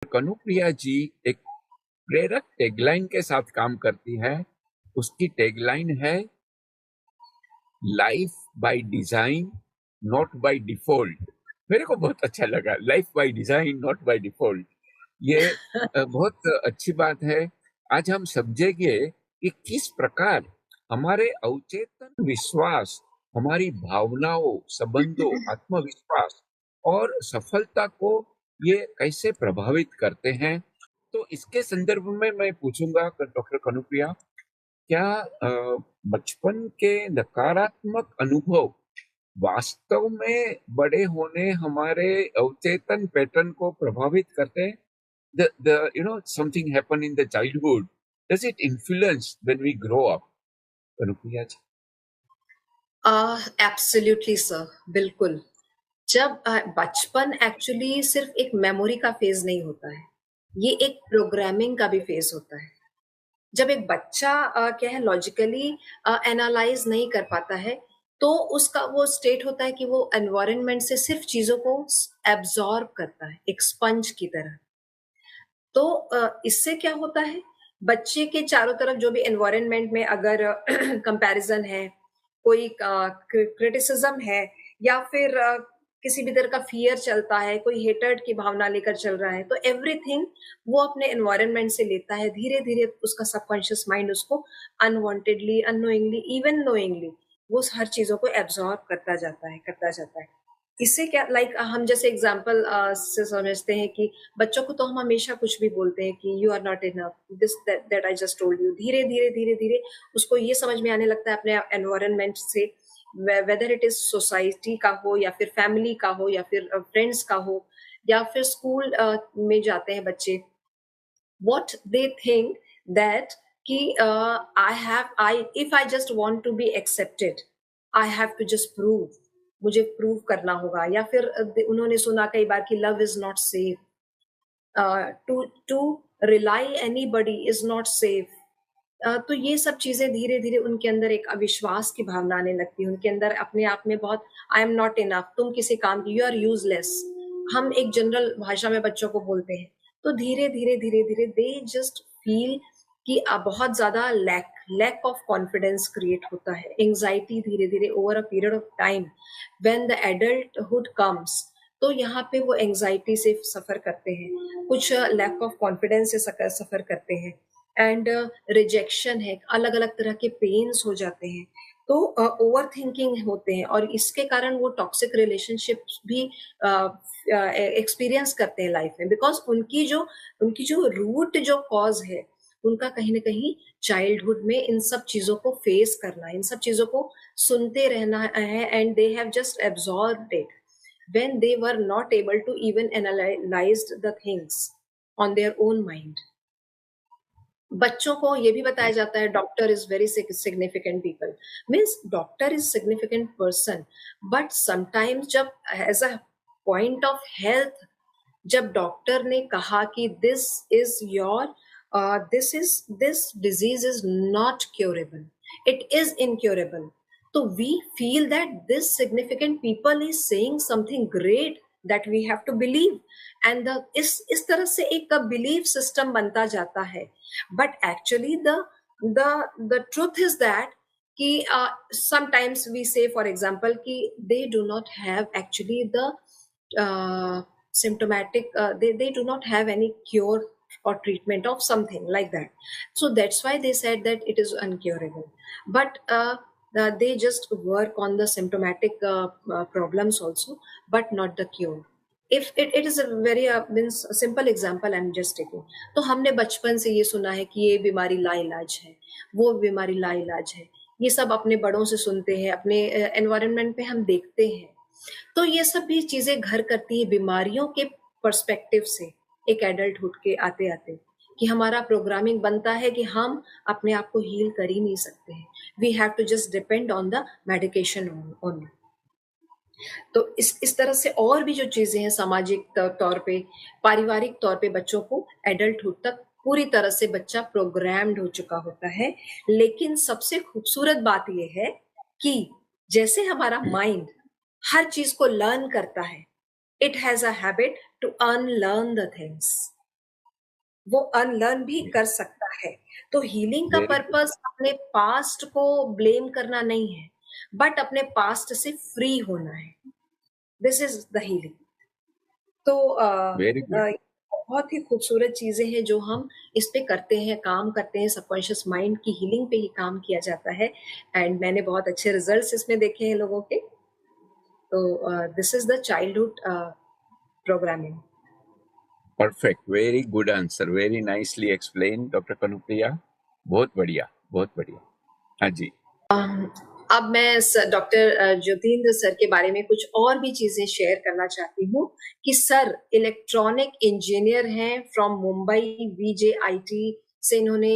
कनुप्रिया जी एक प्रेरक टैगलाइन के साथ काम करती है। उसकी टैगलाइन है life by design not by default. मेरे को बहुत अच्छा लगा, life by design not by default. ये बहुत अच्छी बात है। आज हम समझेंगे कि किस प्रकार हमारे अवचेतन विश्वास हमारी भावनाओं, संबंधों, आत्मविश्वास और सफलता को ये कैसे प्रभावित करते हैं। तो इसके संदर्भ में मैं पूछूंगा डॉक्टर कनुप्रिया, क्या बचपन के नकारात्मक अनुभव वास्तव में बड़े होने हमारे अवचेतन पैटर्न को प्रभावित करते हैं? The something happen in the childhood, does it influence when we grow up? Kanupriya ji. Absolutely sir, बिल्कुल। जब बचपन एक्चुअली सिर्फ एक मेमोरी का फेज नहीं होता है, ये एक प्रोग्रामिंग का भी फेज होता है। जब एक बच्चा क्या है, लॉजिकली एनालाइज नहीं कर पाता है, तो उसका वो स्टेट होता है कि वो एनवायरनमेंट से सिर्फ चीजों को एब्जॉर्ब करता है, एक स्पंज की तरह। तो इससे क्या होता है, बच्चे के चारों तरफ जो भी एनवायरनमेंट में अगर कंपैरिजन है, कोई क्रिटिसिज्म है, या फिर किसी भी तरह का फियर चलता है, कोई हेटर्ड की भावना लेकर चल रहा है, तो एवरीथिंग वो अपने एनवायरनमेंट से लेता है। धीरे धीरे उसका सबकॉन्शियस माइंड उसको अनवांटेडली, अननोइंगली, इवन नोइंगली वो हर चीजों को एब्जॉर्ब करता जाता है, करता जाता है। इससे क्या, लाइक हम जैसे एग्जाम्पल से समझते हैं कि बच्चों को तो हम हमेशा कुछ भी बोलते हैं कि you are not enough, this that I just told you. धीरे धीरे धीरे धीरे उसको ये समझ में आने लगता है अपने एनवायरनमेंट से, वेदर इट इज सोसाइटी का हो, या फिर फैमिली का हो, या फिर फ्रेंड्स का हो, या फिर स्कूल में जाते हैं बच्चे, what they think that कि I if I just want to be accepted, I have to just prove, मुझे प्रूव करना होगा। या फिर उन्होंने सुना कई बार कि love is not safe, to rely anybody is not safe. तो ये सब चीजें धीरे धीरे उनके अंदर एक अविश्वास की भावना आने लगती है, उनके अंदर अपने आप में बहुत, आई एम नॉट इनफ, तुम किसी काम की, यू आर यूजलेस, हम एक जनरल भाषा में बच्चों को बोलते हैं। तो धीरे धीरे धीरे धीरे दे जस्ट फील कि बहुत ज्यादा लैक ऑफ कॉन्फिडेंस क्रिएट होता है, एंजाइटी धीरे धीरे over a period of time when the adulthood comes. तो यहाँ पे वो एंजाइटी से सफर करते हैं, कुछ लैक ऑफ कॉन्फिडेंस से सफर करते हैं, एंड रिजेक्शन है, अलग अलग तरह के पेन्स हो जाते हैं। तो ओवर थिंकिंग होते हैं, और इसके कारण वो टॉक्सिक रिलेशनशिप्स भी एक्सपीरियंस करते हैं लाइफ में, बिकॉज उनकी जो रूट जो कॉज है उनका कहीं ना कहीं चाइल्डहुड में इन सब चीजों को फेस करना, इन सब चीजों को सुनते रहना है, and they have just absorbed it when they were not able to even analyze the things on their own mind. बच्चों को ये भी बताया जाता है doctor is very significant people, means doctor is significant person, but sometimes जब as a point of health, जब doctor ने कहा कि this is your this disease is not curable, it is incurable, तो we feel that this significant people is saying something great that we have to believe, and इस तरह से एक belief system बनता जाता है। But actually the truth is that कि sometimes we say for example कि they do not have actually the symptomatic, they do not have any cure or treatment of something like that, so that's why they said that it is uncurable. But they just work on the symptomatic problems also, but not the cure. If it is a very means simple example I'm just taking, तो हमने बचपन से ये सुना है कि ये बीमारी लाइलाज है, वो बीमारी लाइलाज है, ये सब अपने बड़ों से सुनते हैं, अपने एनवायरनमेंट में हम देखते हैं। तो ये सब भी चीजें घर करती है बीमारियों के पर्सपेक्टिव से, एक एडल्टहुड के आते आते, कि हमारा प्रोग्रामिंग बनता है कि हम अपने आप को हील कर ही नहीं सकते हैं, we have to just depend on the medication only. तो इस तरह से और भी जो चीजें हैं सामाजिक तौर पे, पारिवारिक तौर पे बच्चों को एडल्टहुड तक पूरी तरह से बच्चा प्रोग्राम्ड हो चुका होता है। लेकिन सबसे खूबसूरत बात यह है कि जैसे हमारा माइंड हर चीज को लर्न करता है, it has a habit to unlearn the things. वो अनलर्न भी कर सकता है। तो हीलिंग का वेरी गुड, पर्पस अपने पास्ट को ब्लेम करना नहीं है, बट अपने पास्ट से फ्री होना है। This is the healing. तो वेरी गुड। बहुत ही खूबसूरत चीजें हैं जो हम इस पे करते हैं, काम करते हैं। सबकॉन्शियस माइंड की हीलिंग पे ही काम किया जाता है, एंड मैंने बहुत अच्छे रिजल्ट्स इसमें देखे हैं लोगों के। तो this is the childhood programming. Perfect, very good answer, very nicely explain doctor Kanupriya. बहुत बढ़िया, बहुत बढ़िया। हाँ जी। अब मैं डॉक्टर ज्योतिन्द्र सर के बारे में कुछ और भी चीजें शेयर करना चाहती हूँ कि सर इलेक्ट्रॉनिक इंजीनियर हैं फ्रॉम मुंबई, VJIT से इन्होंने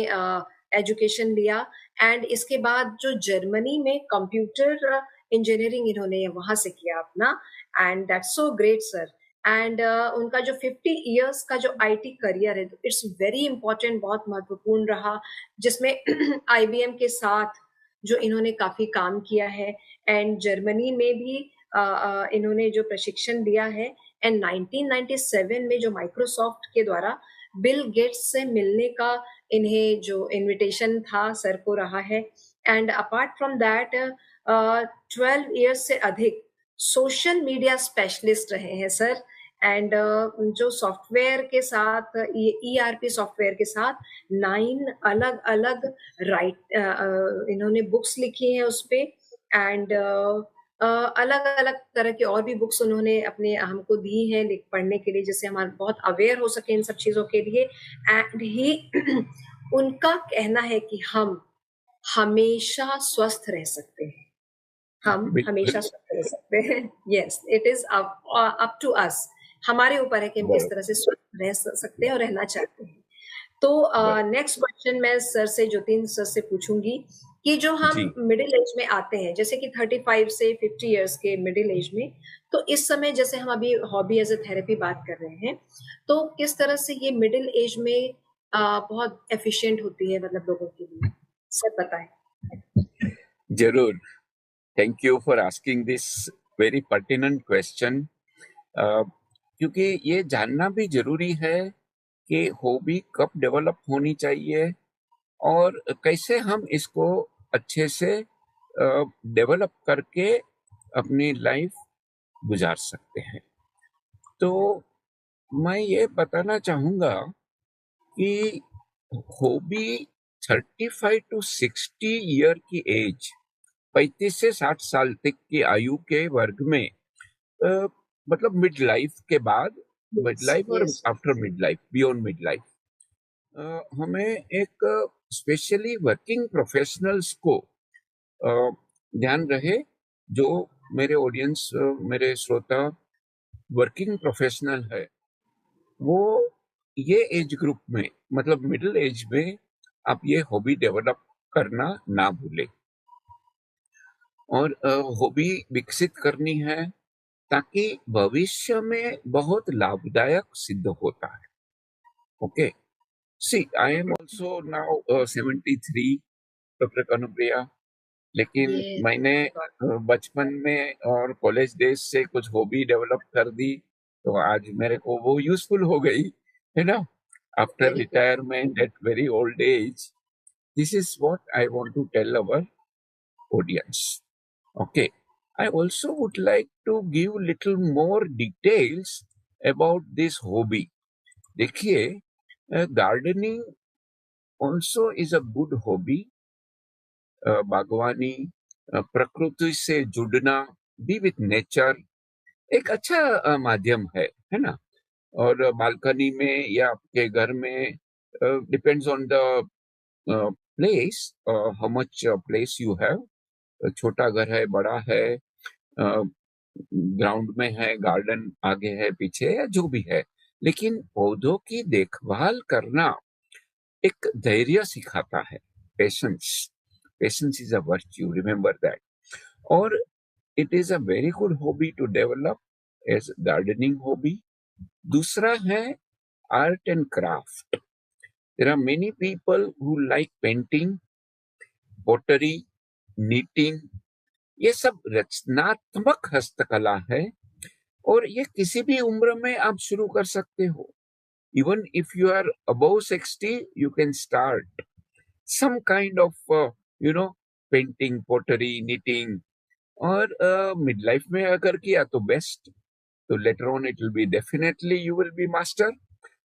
एजुकेशन लिया, एंड इसके बाद जो जर्मनी में कंप्यूटर इंजीनियरिंग इन्होंने वहां से किया अपना, and that's so great sir. And उनका जो 50 इयर्स का जो IT करियर है, इट्स वेरी इंपॉर्टेंट, बहुत महत्वपूर्ण रहा, जिसमें IBM के साथ जो इन्होंने काफी काम किया है, एंड जर्मनी में भी इन्होंने जो प्रशिक्षण दिया है, एंड 1997 में जो माइक्रोसॉफ्ट के द्वारा बिल गेट्स से मिलने का इन्हें जो इनविटेशन था सर को रहा है, and apart from that 12 years से अधिक सोशल मीडिया स्पेशलिस्ट रहे हैं सर। एंड जो सॉफ्टवेयर के साथ, ERP सॉफ्टवेयर के साथ 9 अलग अलग राइट इन्होंने बुक्स लिखी हैं उस पे, एंड अलग अलग तरह की और भी बुक्स उन्होंने अपने हमको दी हैं पढ़ने के लिए, जिससे हम बहुत अवेयर हो सके इन सब चीजों के लिए। एंड ही उनका कहना है कि हम हमेशा स्वस्थ रह सकते हैं, हम बिल्कुल। हमेशा स्वस्थ रह सकते हैं। Yes, it is up to us, हमारे ऊपर है कि हम किस बराबर, तरह से स्वस्थ रह सकते हैं और रहना चाहते हैं। तो बराबर। नेक्स्ट क्वेश्चन मैं सर से, ज्योतिन सर से पूछूंगी कि जो हम जी, मिडिल एज में आते हैं, जैसे कि 35 से 50 इयर्स के मिडिल एज में, तो इस समय जैसे हम अभी हॉबी एज ए थेरेपी बात कर रहे हैं, तो किस तरह से ये मिडिल एज में बहुत एफिशिएंट होती है, मतलब लोगों के लिए, सर बताएं। जरूर। Thank you for asking this very pertinent question. क्योंकि ये जानना भी जरूरी है कि हॉबी कब डेवलप होनी चाहिए और कैसे हम इसको अच्छे से डेवलप करके अपनी लाइफ गुजार सकते हैं। तो मैं ये बताना चाहूंगा कि हॉबी 35 to 60 ईयर की एज, 35 से 60 साल तक की आयु के वर्ग में, अ, मतलब मिड लाइफ के बाद, मिड यस, लाइफ और yes. After mid life, beyond mid life, हमें एक स्पेशली वर्किंग प्रोफेशनल्स को अ, ध्यान रहे, जो मेरे ऑडियंस, मेरे श्रोता वर्किंग प्रोफेशनल है, वो ये एज ग्रुप में, मतलब मिडिल एज में, आप ये हॉबी डेवलप करना ना भूलें। और हॉबी विकसित करनी है ताकि भविष्य में बहुत लाभदायक सिद्ध होता है। Okay, see I am also now 73, doctor Kanupriya. लेकिन ये मैंने बचपन में और कॉलेज डेज से कुछ हॉबी डेवलप कर दी, तो आज मेरे को वो यूजफुल हो गई, है ना, after very good. Retirement at very old age. This is what I want to tell our audience. Okay, I also would like to give little more details about this hobby. देखिए, gardening also is a good hobby. बागवानी, प्रकृति से जुड़ना, B with nature, एक अच्छा माध्यम है ना। और बालकनी में या आपके घर में, depends on the place, how much place you have, छोटा घर है, बड़ा है, ग्राउंड में है, गार्डन आगे है, पीछे है, जो भी है, लेकिन पौधों की देखभाल करना एक धैर्य सिखाता है। Patience, patience is a virtue, remember that. और it is a very good hobby to develop as gardening hobby. दूसरा है art and craft. There are many people who like painting, pottery, knitting. ये सब रचनात्मक हस्तकला है, और ये किसी भी उम्र में आप शुरू कर सकते हो। Even if you are above 60, you can start some kind of you know painting, pottery, knitting. और मिड लाइफ में अगर किया तो बेस्ट, तो later on it will be definitely you will be master.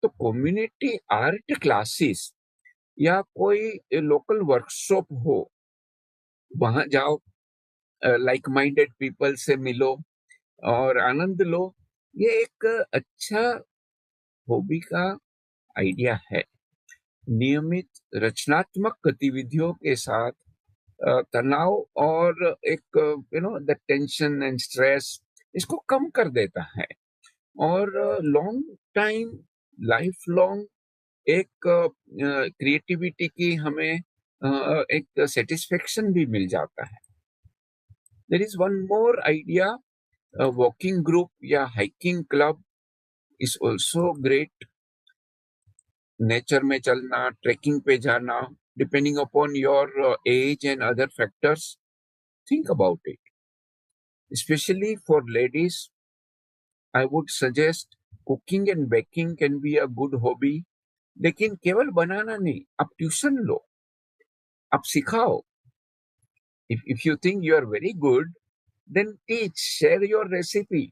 तो कम्युनिटी आर्ट क्लासेस या कोई local workshop हो, वहां जाओ, लाइक माइंडेड पीपल से मिलो और आनंद लो। ये एक अच्छा हॉबी का आइडिया है। नियमित रचनात्मक गतिविधियों के साथ तनाव और एक द टेंशन एंड स्ट्रेस इसको कम कर देता है, और लॉन्ग टाइम, लाइफ लॉन्ग एक क्रिएटिविटी की हमें एक सेटिस्फेक्शन भी मिल जाता है। There is one more idea, walking group या hiking club is also great. Nature में चलना, ट्रेकिंग पे जाना, depending upon your age and other factors, think about it. Especially for ladies, I would suggest cooking and baking can be a good hobby. लेकिन केवल बनाना नहीं, आप tuition लो, आप सिखाओ। if you think you are very good, then teach, share your recipe.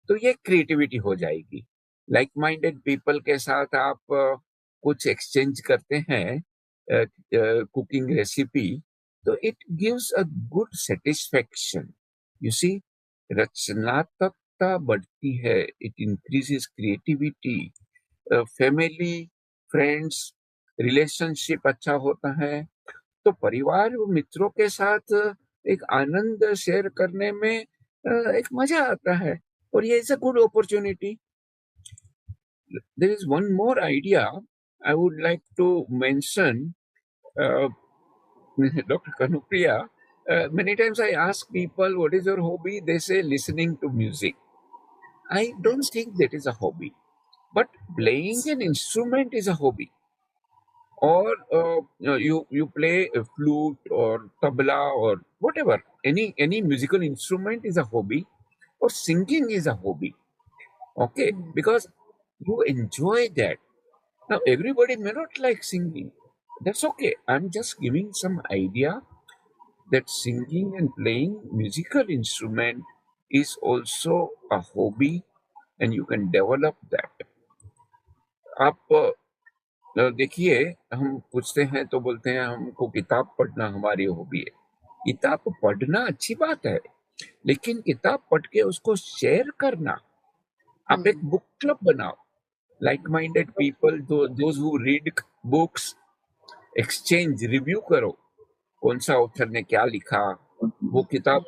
तो ये creativity हो जाएगी। लाइक माइंडेड पीपल के साथ आप कुछ एक्सचेंज करते हैं कुकिंग रेसिपी, तो it gives a good satisfaction. You see, रचनात्मकता बढ़ती है, it increases creativity, family, friends, relationship अच्छा होता है। तो परिवार और मित्रों के साथ एक आनंद शेयर करने में एक मजा आता है, और ये is a good opportunity. There is one more idea I would like to mention, uh, Dr. Kanupriya. Many times I ask people, what is your hobby? They say listening to music. I don't अच्छा, think that is a hobby, but playing an instrument is a hobby. Or you play a flute or tabla or whatever. Any musical instrument is a hobby, or singing is a hobby. Okay, hmm, because you enjoy that. Now, everybody may not like singing. That's okay. I'm just giving some idea that singing and playing musical instrument is also a hobby, and you can develop that. आप देखिए, हम पूछते हैं तो बोलते हैं हमको किताब पढ़ना हमारी हॉबी है। किताब पढ़ना अच्छी बात है, लेकिन किताब पढ़ के उसको शेयर करना, आप एक हुँ, बुक क्लब बनाओ, like minded people, those who read books, exchange, review करो, कौन सा ऑथर ने क्या लिखा। वो किताब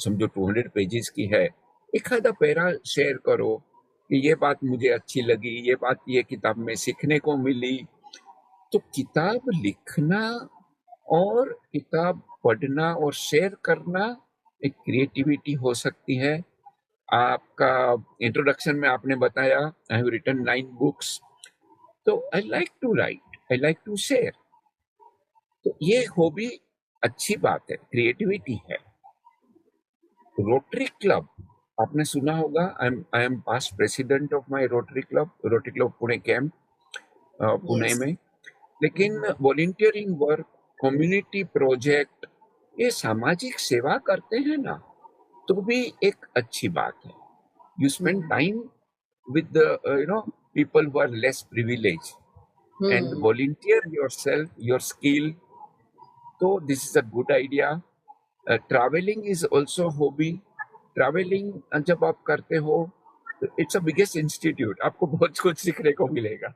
समझो 200 पेजेस की है, एक आधा पैरा शेयर करो कि ये बात मुझे अच्छी लगी, ये बात ये किताब में सीखने को मिली। तो किताब लिखना और किताब पढ़ना और शेयर करना एक क्रिएटिविटी हो सकती है। आपका इंट्रोडक्शन में आपने बताया, आई हैव रिटन 9 बुक्स। तो I like to write, I like to share. तो ये हॉबी अच्छी बात है, क्रिएटिविटी है। रोटरी क्लब आपने सुना होगा, I am past president of my rotary club Pune camp, Pune yes. में। लेकिन हुँ, वॉलंटियरिंग वर्क, कम्युनिटी प्रोजेक्ट, ये सामाजिक सेवा करते हैं ना, तो भी एक अच्छी बात है। You spend hmm, time with people who are less privileged and hmm, volunteer yourself, your skill. So this is a good idea. Traveling is also hobby. Traveling जब आप करते हो, इट्स अ बिगेस्ट इंस्टीट्यूट, आपको बहुत कुछ सीखने को मिलेगा।